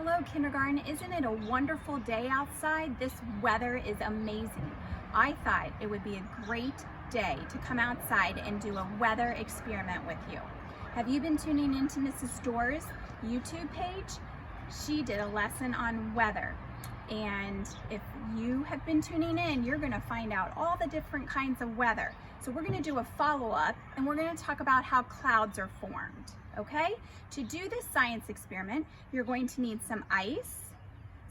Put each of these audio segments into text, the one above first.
Hello, kindergarten. Isn't it a wonderful day outside? This weather is amazing. I thought it would be a great day to come outside and do a weather experiment with you. Have you been tuning into Mrs. Doerr's YouTube page? She did a lesson on weather. And if you have been tuning in, you're going to find out all the different kinds of weather. So we're going to do a follow-up and we're going to talk about how clouds are formed. Okay? To do this science experiment, you're going to need some ice,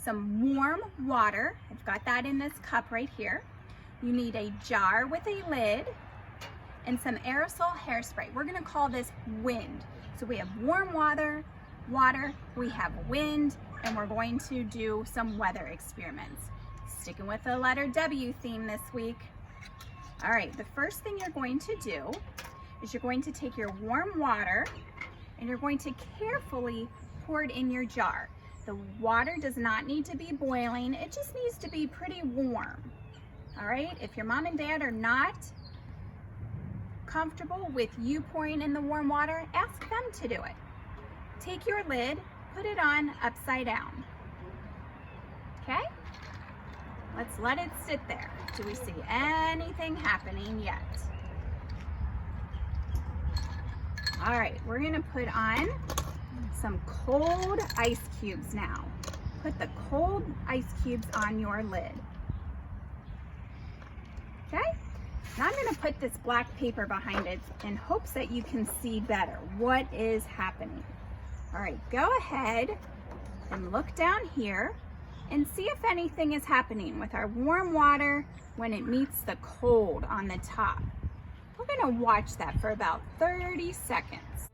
some warm water. I've got that in this cup right here. You need a jar with a lid and some aerosol hairspray. We're going to call this wind. So we have warm water, we have wind, and we're going to do some weather experiments. Sticking with the letter W theme this week. All right, the first thing you're going to do is you're going to take your warm water and you're going to carefully pour it in your jar. The water does not need to be boiling, it just needs to be pretty warm. All right, if your mom and dad are not comfortable with you pouring in the warm water, ask them to do it. Take your lid, put it on upside down. Okay? Let's let it sit there. Do we see anything happening yet? All right, we're gonna put on some cold ice cubes now. Put the cold ice cubes on your lid. Okay? Now I'm gonna put this black paper behind it in hopes that you can see better what is happening. All right, go ahead and look down here and see if anything is happening with our warm water when it meets the cold on the top. We're gonna watch that for about 30 seconds.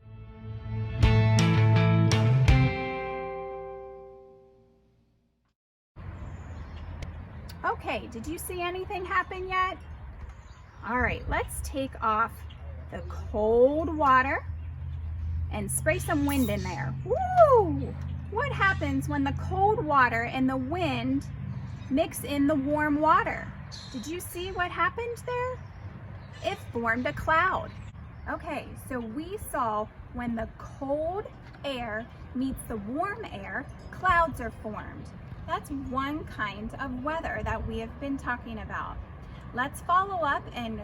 Okay, did you see anything happen yet? All right, let's take off the cold water and spray some wind in there. Woo! What happens when the cold water and the wind mix in the warm water? Did you see what happened there? It formed a cloud. Okay, so we saw when the cold air meets the warm air, clouds are formed. That's one kind of weather that we have been talking about. Let's follow up and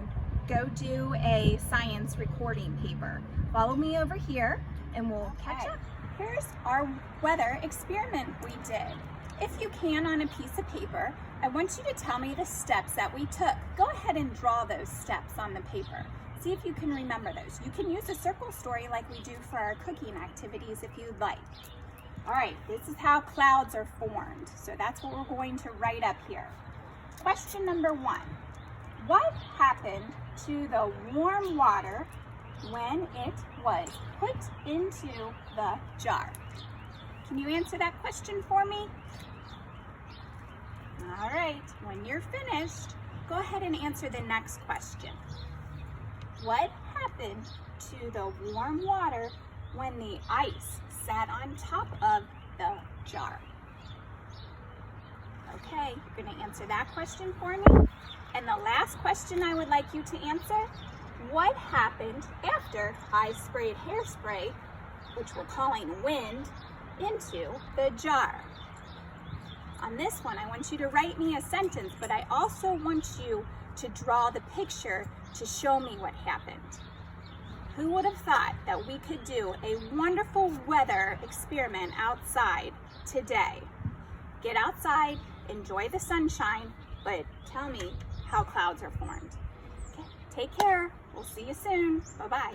go do a science recording paper. Follow me over here and we'll catch up. Here's our weather experiment we did. If you can, on a piece of paper, I want you to tell me the steps that we took. Go ahead and draw those steps on the paper. See if you can remember those. You can use a circle story like we do for our cooking activities if you'd like. All right, this is how clouds are formed. So that's what we're going to write up here. Question number 1. What happened to the warm water when it was put into the jar? Can you answer that question for me? All right, when you're finished, go ahead and answer the next question. What happened to the warm water when the ice sat on top of the jar? Okay, you're going to answer that question for me. And the last question I would like you to answer, what happened after I sprayed hairspray, which we're calling wind, into the jar? On this one, I want you to write me a sentence, but I also want you to draw the picture to show me what happened. Who would have thought that we could do a wonderful weather experiment outside today? Get outside, enjoy the sunshine, but tell me how clouds are formed. Okay, take care. We'll see you soon. Bye-bye.